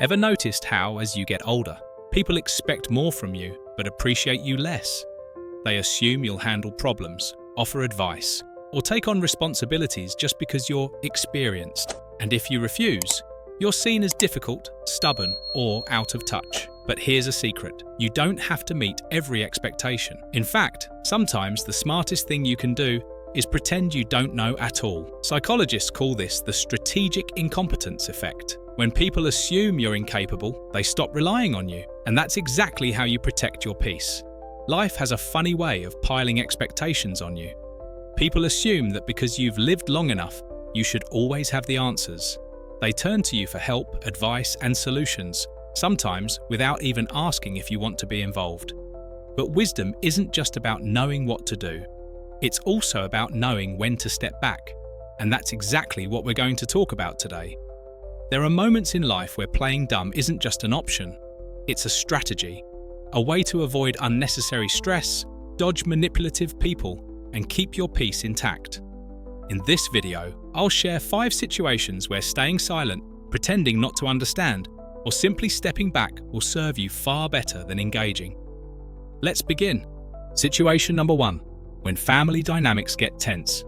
Ever noticed how, as you get older, people expect more from you but appreciate you less? They assume you'll handle problems, offer advice, or take on responsibilities just because you're experienced. And if you refuse, you're seen as difficult, stubborn, or out of touch. But here's a secret. You don't have to meet every expectation. In fact, sometimes the smartest thing you can do is pretend you don't know at all. Psychologists call this the strategic incompetence effect. When people assume you're incapable, they stop relying on you. And that's exactly how you protect your peace. Life has a funny way of piling expectations on you. People assume that because you've lived long enough, you should always have the answers. They turn to you for help, advice, and solutions, sometimes without even asking if you want to be involved. But wisdom isn't just about knowing what to do. It's also about knowing when to step back. And that's exactly what we're going to talk about today. There are moments in life where playing dumb isn't just an option. It's a strategy, a way to avoid unnecessary stress, dodge manipulative people, and keep your peace intact. In this video, I'll share 5 situations where staying silent, pretending not to understand, or simply stepping back will serve you far better than engaging. Let's begin. Situation number 1. When family dynamics get tense.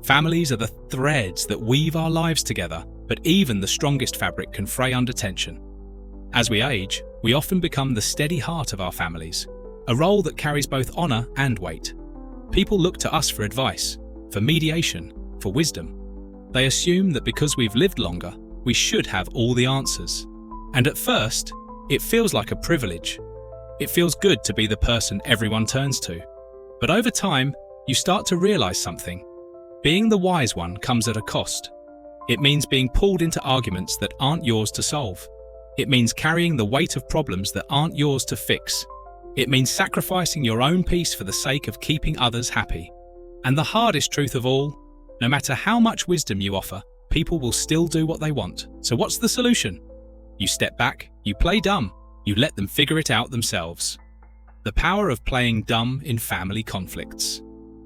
Families are the threads that weave our lives together, but even the strongest fabric can fray under tension. As we age, we often become the steady heart of our families, a role that carries both honor and weight. People look to us for advice, for mediation, for wisdom. They assume that because we've lived longer, we should have all the answers. And at first, it feels like a privilege. It feels good to be the person everyone turns to. But over time, you start to realize something. Being the wise one comes at a cost. It means being pulled into arguments that aren't yours to solve. It means carrying the weight of problems that aren't yours to fix. It means sacrificing your own peace for the sake of keeping others happy. And the hardest truth of all, no matter how much wisdom you offer, people will still do what they want. So what's the solution? You step back, you play dumb, you let them figure it out themselves. The power of playing dumb in family conflicts.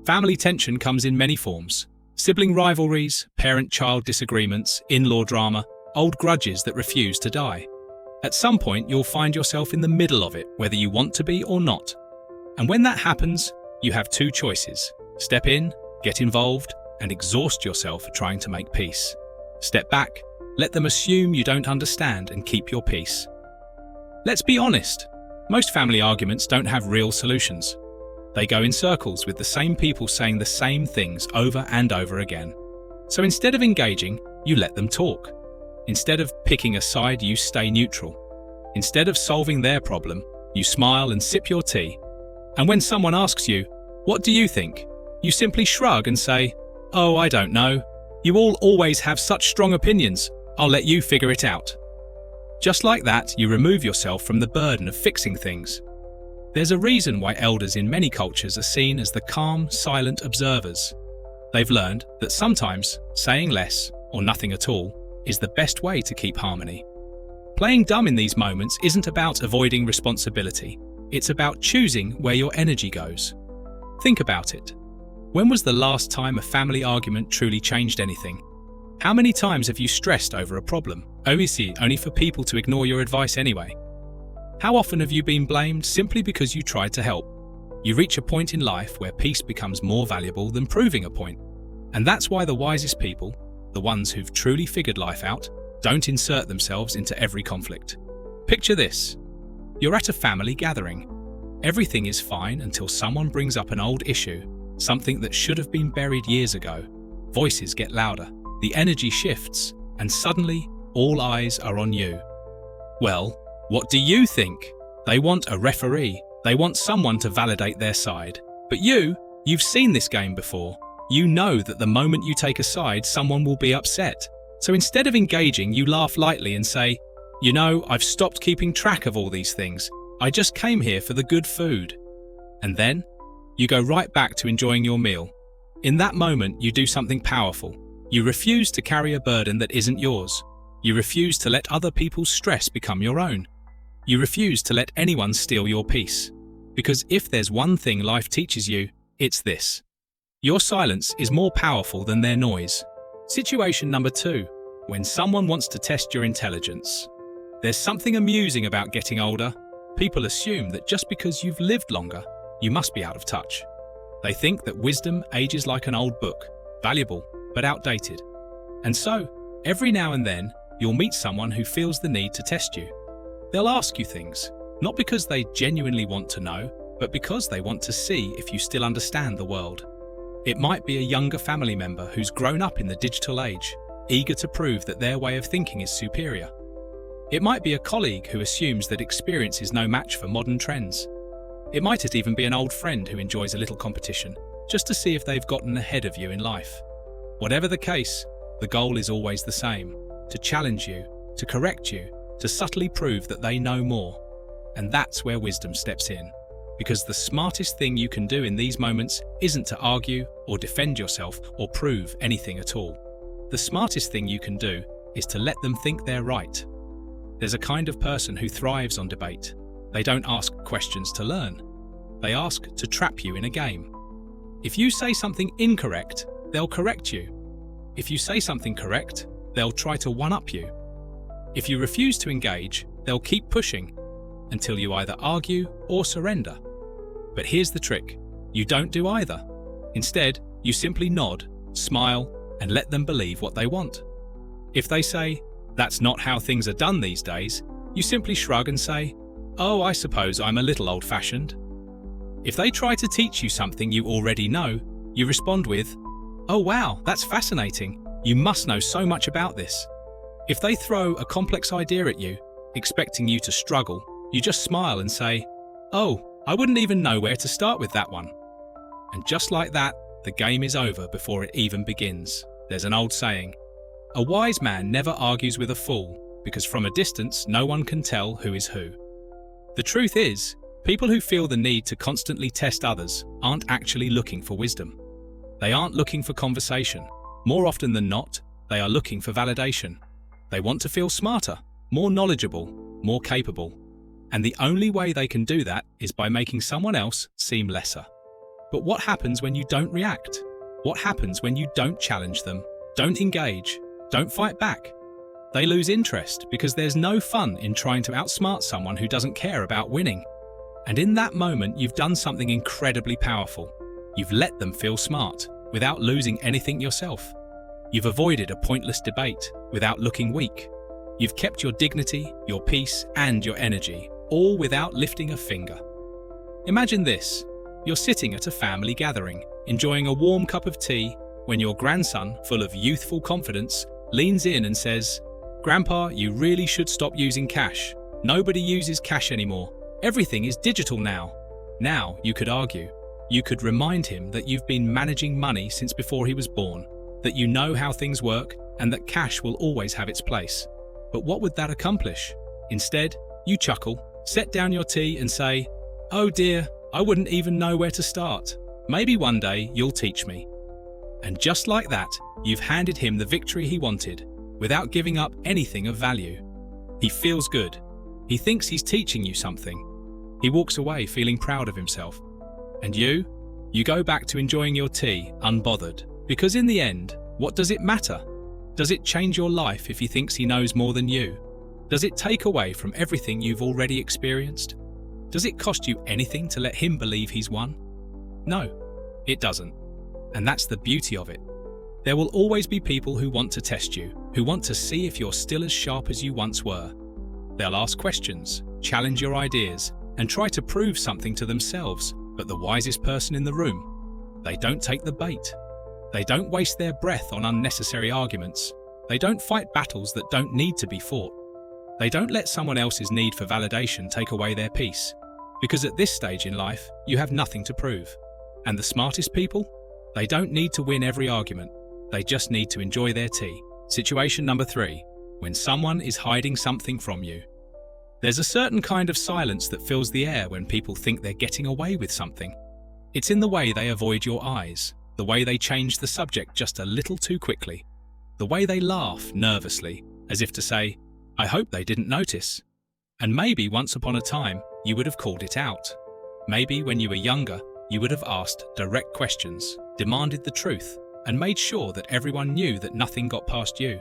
Family tension comes in many forms. Sibling rivalries, parent-child disagreements, in-law drama, old grudges that refuse to die. At some point, you'll find yourself in the middle of it, whether you want to be or not. And when that happens, you have 2 choices. Step in, get involved, and exhaust yourself trying to make peace. Step back, let them assume you don't understand and keep your peace. Let's be honest. Most family arguments don't have real solutions. They go in circles with the same people saying the same things over and over again. So instead of engaging, you let them talk. Instead of picking a side, you stay neutral. Instead of solving their problem, you smile and sip your tea. And when someone asks you, "What do you think?" you simply shrug and say, "Oh, I don't know. You all always have such strong opinions. I'll let you figure it out." Just like that, you remove yourself from the burden of fixing things. There's a reason why elders in many cultures are seen as the calm, silent observers. They've learned that sometimes saying less, or nothing at all, is the best way to keep harmony. Playing dumb in these moments isn't about avoiding responsibility. It's about choosing where your energy goes. Think about it. When was the last time a family argument truly changed anything? How many times have you stressed over a problem, only for people to ignore your advice anyway? How often have you been blamed simply because you tried to help? You reach a point in life where peace becomes more valuable than proving a point. And that's why the wisest people, the ones who've truly figured life out, don't insert themselves into every conflict. Picture this. You're at a family gathering. Everything is fine until someone brings up an old issue, something that should have been buried years ago. Voices get louder, the energy shifts, and suddenly all eyes are on you. Well, what do you think? They want a referee. They want someone to validate their side. But you've seen this game before. You know that the moment you take a side, someone will be upset. So instead of engaging, you laugh lightly and say, "You know, I've stopped keeping track of all these things. I just came here for the good food." And then, you go right back to enjoying your meal. In that moment, you do something powerful. You refuse to carry a burden that isn't yours. You refuse to let other people's stress become your own. You refuse to let anyone steal your peace. Because if there's one thing life teaches you, it's this. Your silence is more powerful than their noise. Situation number 2. When someone wants to test your intelligence. There's something amusing about getting older. People assume that just because you've lived longer, you must be out of touch. They think that wisdom ages like an old book, valuable but outdated. And so, every now and then, you'll meet someone who feels the need to test you. They'll ask you things, not because they genuinely want to know, but because they want to see if you still understand the world. It might be a younger family member who's grown up in the digital age, eager to prove that their way of thinking is superior. It might be a colleague who assumes that experience is no match for modern trends. It might even be an old friend who enjoys a little competition, just to see if they've gotten ahead of you in life. Whatever the case, the goal is always the same: to challenge you, to correct you, to subtly prove that they know more. And that's where wisdom steps in. Because the smartest thing you can do in these moments isn't to argue or defend yourself or prove anything at all. The smartest thing you can do is to let them think they're right. There's a kind of person who thrives on debate. They don't ask questions to learn. They ask to trap you in a game. If you say something incorrect, they'll correct you. If you say something correct, they'll try to one-up you. If you refuse to engage, they'll keep pushing until you either argue or surrender. But here's the trick: you don't do either. Instead, you simply nod, smile, and let them believe what they want. If they say, "That's not how things are done these days," you simply shrug and say, "Oh, I suppose I'm a little old-fashioned." If they try to teach you something you already know, you respond with, "Oh wow, that's fascinating. You must know so much about this." If they throw a complex idea at you, expecting you to struggle, you just smile and say, "Oh, I wouldn't even know where to start with that one." And just like that, the game is over before it even begins. There's an old saying, "A wise man never argues with a fool, because from a distance no one can tell who is who." The truth is, people who feel the need to constantly test others aren't actually looking for wisdom. They aren't looking for conversation. More often than not, they are looking for validation. They want to feel smarter, more knowledgeable, more capable. And the only way they can do that is by making someone else seem lesser. But what happens when you don't react? What happens when you don't challenge them, don't engage, don't fight back? They lose interest because there's no fun in trying to outsmart someone who doesn't care about winning. And in that moment, you've done something incredibly powerful. You've let them feel smart without losing anything yourself. You've avoided a pointless debate without looking weak. You've kept your dignity, your peace, and your energy, all without lifting a finger. Imagine this: you're sitting at a family gathering, enjoying a warm cup of tea, when your grandson, full of youthful confidence, leans in and says, "Grandpa, you really should stop using cash. Nobody uses cash anymore. Everything is digital now." Now, you could argue. You could remind him that you've been managing money since before he was born, that you know how things work, and that cash will always have its place. But what would that accomplish? Instead, you chuckle, set down your tea and say, "Oh dear, I wouldn't even know where to start. Maybe one day you'll teach me." And just like that, you've handed him the victory he wanted, without giving up anything of value. He feels good. He thinks he's teaching you something. He walks away feeling proud of himself. And you go back to enjoying your tea, unbothered. Because in the end, what does it matter? Does it change your life if he thinks he knows more than you? Does it take away from everything you've already experienced? Does it cost you anything to let him believe he's won? No, it doesn't. And that's the beauty of it. There will always be people who want to test you, who want to see if you're still as sharp as you once were. They'll ask questions, challenge your ideas, and try to prove something to themselves. But the wisest person in the room, they don't take the bait. They don't waste their breath on unnecessary arguments. They don't fight battles that don't need to be fought. They don't let someone else's need for validation take away their peace. Because at this stage in life, you have nothing to prove. And the smartest people? They don't need to win every argument. They just need to enjoy their tea. Situation number 3, when someone is hiding something from you. There's a certain kind of silence that fills the air when people think they're getting away with something. It's in the way they avoid your eyes, the way they change the subject just a little too quickly, the way they laugh nervously, as if to say, "I hope they didn't notice." And maybe once upon a time, you would have called it out. Maybe when you were younger, you would have asked direct questions, demanded the truth, and made sure that everyone knew that nothing got past you.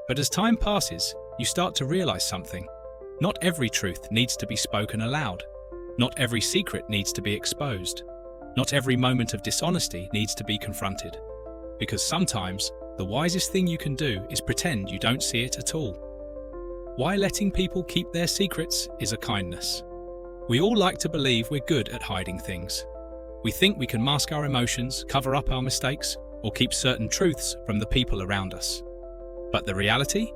But as time passes, you start to realize something. Not every truth needs to be spoken aloud. Not every secret needs to be exposed. Not every moment of dishonesty needs to be confronted. Because sometimes, the wisest thing you can do is pretend you don't see it at all. Why letting people keep their secrets is a kindness. We all like to believe we're good at hiding things. We think we can mask our emotions, cover up our mistakes, or keep certain truths from the people around us. But the reality?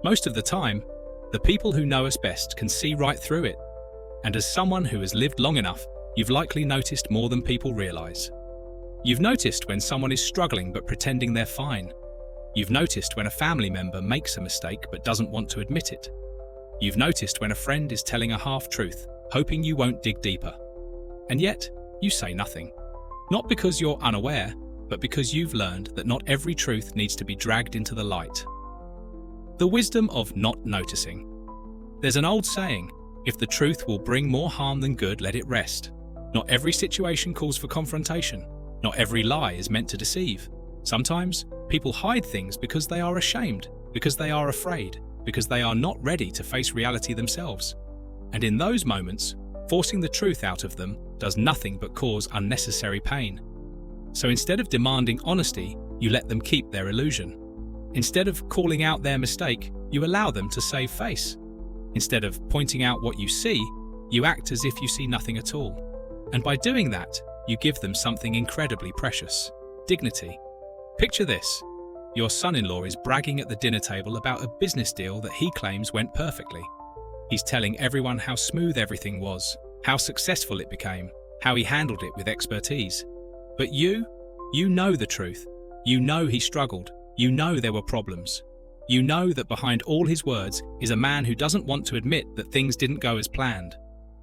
Most of the time, the people who know us best can see right through it. And as someone who has lived long enough, you've likely noticed more than people realize. You've noticed when someone is struggling but pretending they're fine. You've noticed when a family member makes a mistake but doesn't want to admit it. You've noticed when a friend is telling a half-truth, hoping you won't dig deeper. And yet, you say nothing. Not because you're unaware, but because you've learned that not every truth needs to be dragged into the light. The wisdom of not noticing. There's an old saying, if the truth will bring more harm than good, let it rest. Not every situation calls for confrontation. Not every lie is meant to deceive. Sometimes, people hide things because they are ashamed, because they are afraid, because they are not ready to face reality themselves. And in those moments, forcing the truth out of them does nothing but cause unnecessary pain. So instead of demanding honesty, you let them keep their illusion. Instead of calling out their mistake, you allow them to save face. Instead of pointing out what you see, you act as if you see nothing at all. And by doing that, you give them something incredibly precious: dignity. Picture this. Your son-in-law is bragging at the dinner table about a business deal that he claims went perfectly. He's telling everyone how smooth everything was, how successful it became, how he handled it with expertise. But you know the truth. You know he struggled. You know there were problems. You know that behind all his words is a man who doesn't want to admit that things didn't go as planned.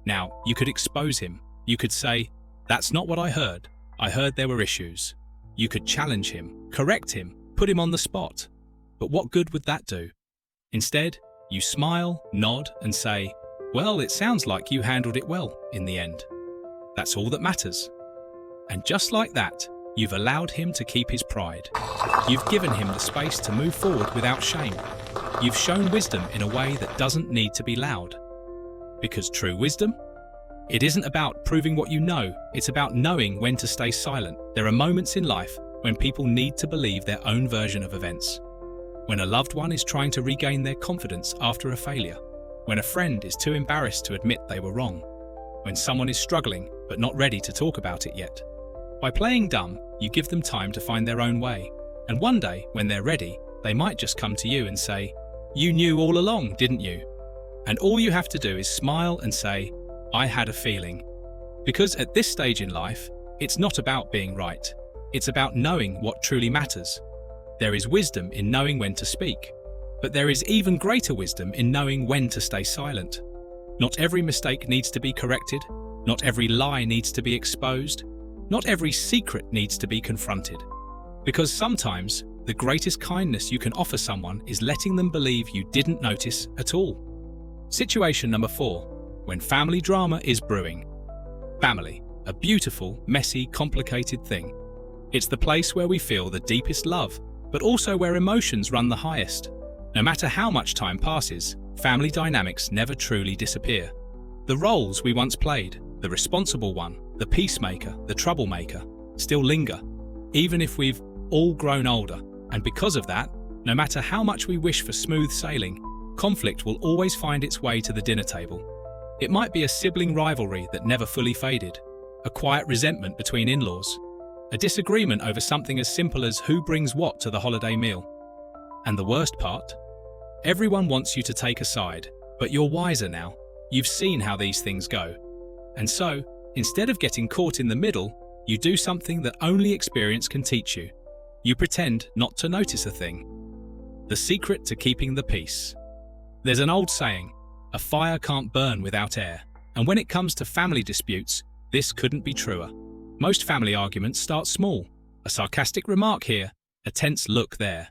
Now, you could expose him. You could say, "That's not what I heard. I heard there were issues." You could challenge him, correct him, put him on the spot. But what good would that do? Instead, you smile, nod, and say, "Well, it sounds like you handled it well in the end." That's all that matters. And just like that, you've allowed him to keep his pride. You've given him the space to move forward without shame. You've shown wisdom in a way that doesn't need to be loud. Because true wisdom? It isn't about proving what you know, it's about knowing when to stay silent. There are moments in life when people need to believe their own version of events. When a loved one is trying to regain their confidence after a failure. When a friend is too embarrassed to admit they were wrong. When someone is struggling but not ready to talk about it yet. By playing dumb, you give them time to find their own way. And one day, when they're ready, they might just come to you and say, "You knew all along, didn't you?" And all you have to do is smile and say, "I had a feeling." Because at this stage in life, it's not about being right. It's about knowing what truly matters. There is wisdom in knowing when to speak. But there is even greater wisdom in knowing when to stay silent. Not every mistake needs to be corrected. Not every lie needs to be exposed. Not every secret needs to be confronted. Because sometimes, the greatest kindness you can offer someone is letting them believe you didn't notice at all. Situation number 4. When family drama is brewing. Family, a beautiful, messy, complicated thing. It's the place where we feel the deepest love, but also where emotions run the highest. No matter how much time passes, family dynamics never truly disappear. The roles we once played, the responsible one, the peacemaker, the troublemaker, still linger, even if we've all grown older. And because of that, no matter how much we wish for smooth sailing, conflict will always find its way to the dinner table. It might be a sibling rivalry that never fully faded, a quiet resentment between in-laws, a disagreement over something as simple as who brings what to the holiday meal. And the worst part? Everyone wants you to take a side, but you're wiser now. You've seen how these things go. And so, instead of getting caught in the middle, you do something that only experience can teach you. You pretend not to notice a thing. The secret to keeping the peace. There's an old saying, a fire can't burn without air. And when it comes to family disputes, this couldn't be truer. Most family arguments start small. A sarcastic remark here, a tense look there.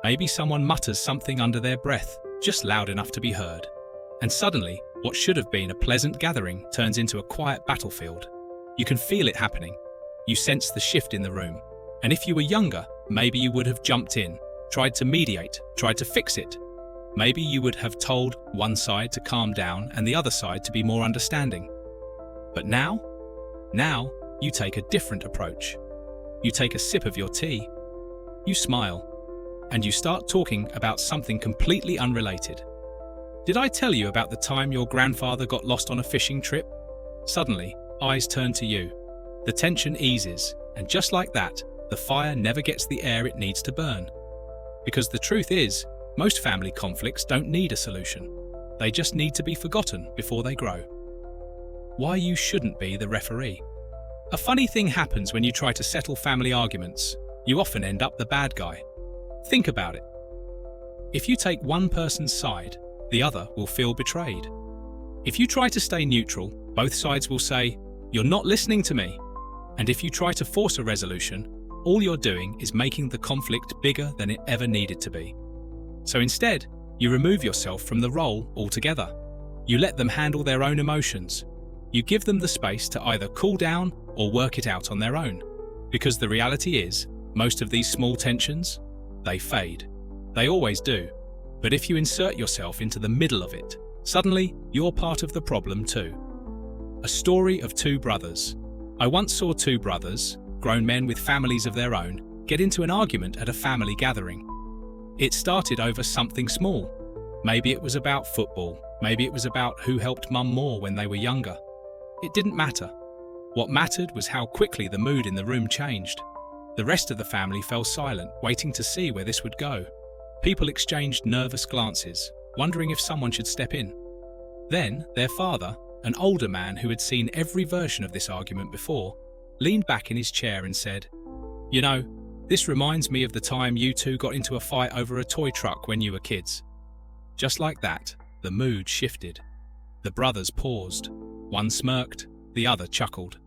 Maybe someone mutters something under their breath, just loud enough to be heard. And suddenly, what should have been a pleasant gathering turns into a quiet battlefield. You can feel it happening. You sense the shift in the room. And if you were younger, maybe you would have jumped in, tried to mediate, tried to fix it. Maybe you would have told one side to calm down and the other side to be more understanding. But now you take a different approach. You take a sip of your tea, you smile, and you start talking about something completely unrelated. Did I tell you about the time your grandfather got lost on a fishing trip? Suddenly, eyes turn to you. The tension eases, and just like that, the fire never gets the air it needs to burn. Because the truth is, most family conflicts don't need a solution. They just need to be forgotten before they grow. Why you shouldn't be the referee. A funny thing happens when you try to settle family arguments. You often end up the bad guy. Think about it. If you take one person's side, the other will feel betrayed. If you try to stay neutral, both sides will say, "You're not listening to me." And if you try to force a resolution, all you're doing is making the conflict bigger than it ever needed to be. So instead, you remove yourself from the role altogether. You let them handle their own emotions. You give them the space to either cool down or work it out on their own. Because the reality is, most of these small tensions, they fade. They always do. But if you insert yourself into the middle of it, suddenly you're part of the problem too. A story of two brothers. I once saw two brothers, grown men with families of their own, get into an argument at a family gathering. It started over something small. Maybe it was about football. Maybe it was about who helped mum more when they were younger. It didn't matter. What mattered was how quickly the mood in the room changed. The rest of the family fell silent, waiting to see where this would go. People exchanged nervous glances, wondering if someone should step in. Then, their father, an older man who had seen every version of this argument before, leaned back in his chair and said, "You know, this reminds me of the time you two got into a fight over a toy truck when you were kids." Just like that, the mood shifted. The brothers paused. One smirked, the other chuckled.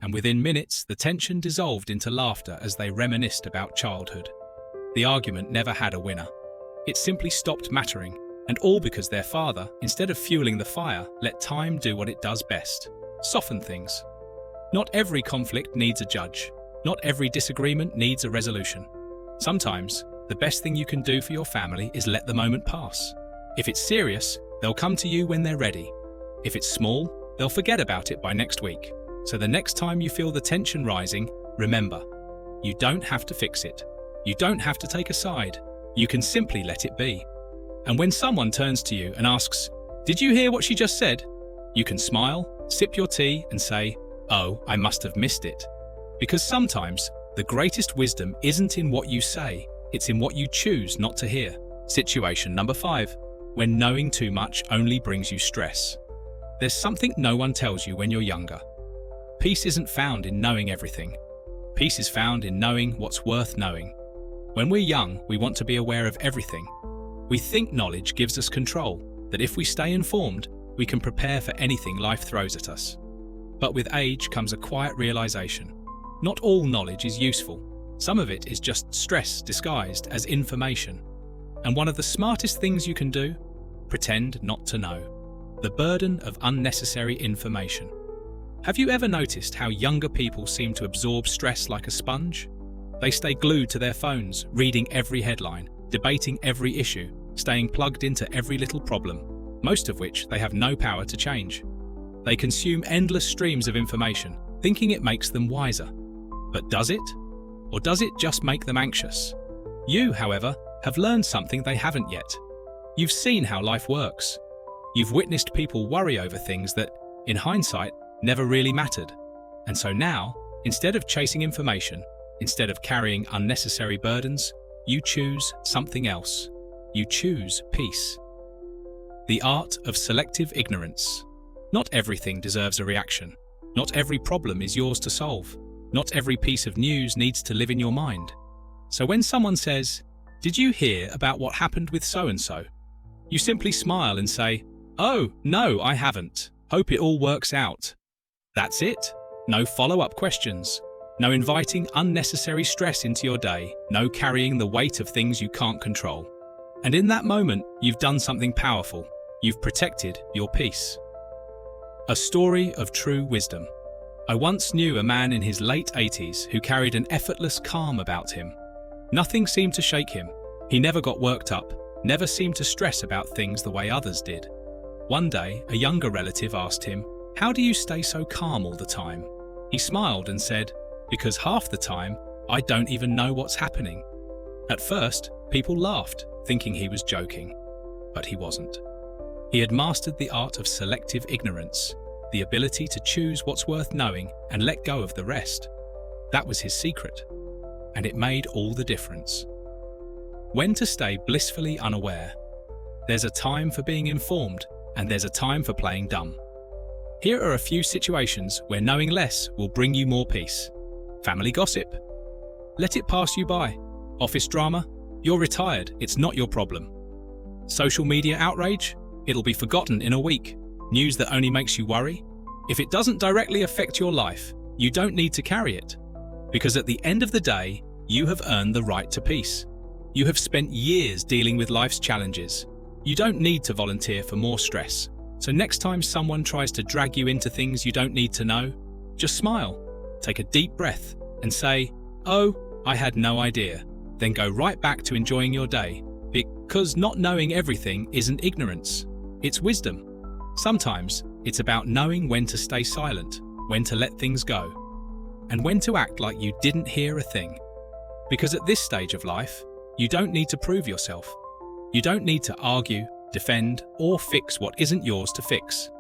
And within minutes, the tension dissolved into laughter as they reminisced about childhood. The argument never had a winner. It simply stopped mattering, and all because their father, instead of fueling the fire, let time do what it does best: soften things. Not every conflict needs a judge. Not every disagreement needs a resolution. Sometimes, the best thing you can do for your family is let the moment pass. If it's serious, they'll come to you when they're ready. If it's small, they'll forget about it by next week. So the next time you feel the tension rising, remember, you don't have to fix it. You don't have to take a side. You can simply let it be. And when someone turns to you and asks, "Did you hear what she just said?" you can smile, sip your tea, and say, "Oh, I must have missed it." Because sometimes, the greatest wisdom isn't in what you say, it's in what you choose not to hear. Situation number 5. When knowing too much only brings you stress. There's something no one tells you when you're younger. Peace isn't found in knowing everything. Peace is found in knowing what's worth knowing. When we're young, we want to be aware of everything. We think knowledge gives us control, that if we stay informed, we can prepare for anything life throws at us. But with age comes a quiet realization. Not all knowledge is useful. Some of it is just stress disguised as information. And one of the smartest things you can do? Pretend not to know. The burden of unnecessary information. Have you ever noticed how younger people seem to absorb stress like a sponge? They stay glued to their phones, reading every headline, debating every issue, staying plugged into every little problem, most of which they have no power to change. They consume endless streams of information, thinking it makes them wiser. But does it? Or does it just make them anxious? You, however, have learned something they haven't yet. You've seen how life works. You've witnessed people worry over things that, in hindsight, never really mattered. And so now, instead of chasing information, instead of carrying unnecessary burdens, you choose something else. You choose peace. The art of selective ignorance. Not everything deserves a reaction. Not every problem is yours to solve. Not every piece of news needs to live in your mind. So when someone says, "Did you hear about what happened with so-and-so?" you simply smile and say, "Oh, no, I haven't. Hope it all works out." That's it. No follow-up questions. No inviting unnecessary stress into your day. No carrying the weight of things you can't control. And in that moment, you've done something powerful. You've protected your peace. A story of true wisdom. I once knew a man in his late 80s who carried an effortless calm about him. Nothing seemed to shake him. He never got worked up. never seemed to stress about things the way others did. One day, a younger relative asked him, "How do you stay so calm all the time?" He smiled and said, "Because half the time, I don't even know what's happening." At first, people laughed, thinking he was joking, but he wasn't. He had mastered the art of selective ignorance, the ability to choose what's worth knowing and let go of the rest. That was his secret, and it made all the difference. When to stay blissfully unaware. There's a time for being informed, and there's a time for playing dumb. Here are a few situations where knowing less will bring you more peace. Family gossip. Let it pass you by. Office drama. You're retired, it's not your problem. Social media outrage. It'll be forgotten in a week. News that only makes you worry. If it doesn't directly affect your life, you don't need to carry it. Because at the end of the day, you have earned the right to peace. You have spent years dealing with life's challenges. You don't need to volunteer for more stress. So next time someone tries to drag you into things you don't need to know, just smile, take a deep breath, and say, "Oh, I had no idea." Then go right back to enjoying your day. Because not knowing everything isn't ignorance, it's wisdom. Sometimes it's about knowing when to stay silent, when to let things go, and when to act like you didn't hear a thing. Because at this stage of life, you don't need to prove yourself. You don't need to argue, defend, or fix what isn't yours to fix.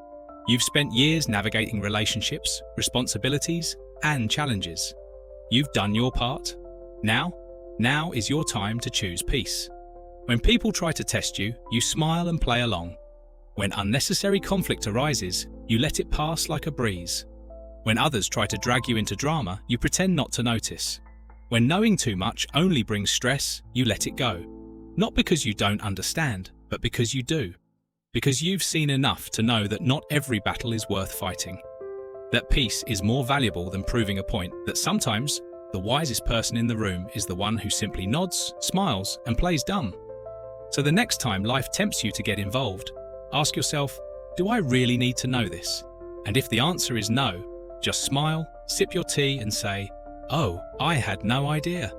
You've spent years navigating relationships, responsibilities, and challenges. You've done your part. Now is your time to choose peace. When people try to test you, you smile and play along. When unnecessary conflict arises, you let it pass like a breeze. When others try to drag you into drama, you pretend not to notice. When knowing too much only brings stress, you let it go. Not because you don't understand, but because you do. Because you've seen enough to know that not every battle is worth fighting. That peace is more valuable than proving a point, that sometimes the wisest person in the room is the one who simply nods, smiles, and plays dumb. So the next time life tempts you to get involved, ask yourself, do I really need to know this? And if the answer is no, just smile, sip your tea and say, "Oh, I had no idea."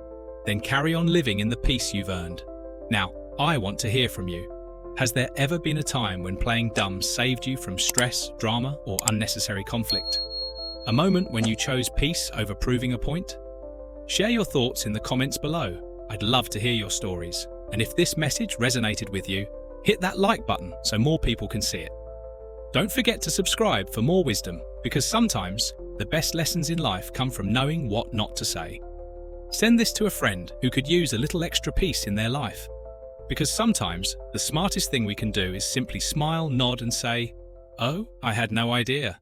Then carry on living in the peace you've earned. Now, I want to hear from you. Has there ever been a time when playing dumb saved you from stress, drama, or unnecessary conflict? A moment when you chose peace over proving a point? Share your thoughts in the comments below. I'd love to hear your stories. And if this message resonated with you, hit that like button so more people can see it. Don't forget to subscribe for more wisdom, because sometimes the best lessons in life come from knowing what not to say. Send this to a friend who could use a little extra peace in their life. Because sometimes the smartest thing we can do is simply smile, nod and say, "Oh, I had no idea."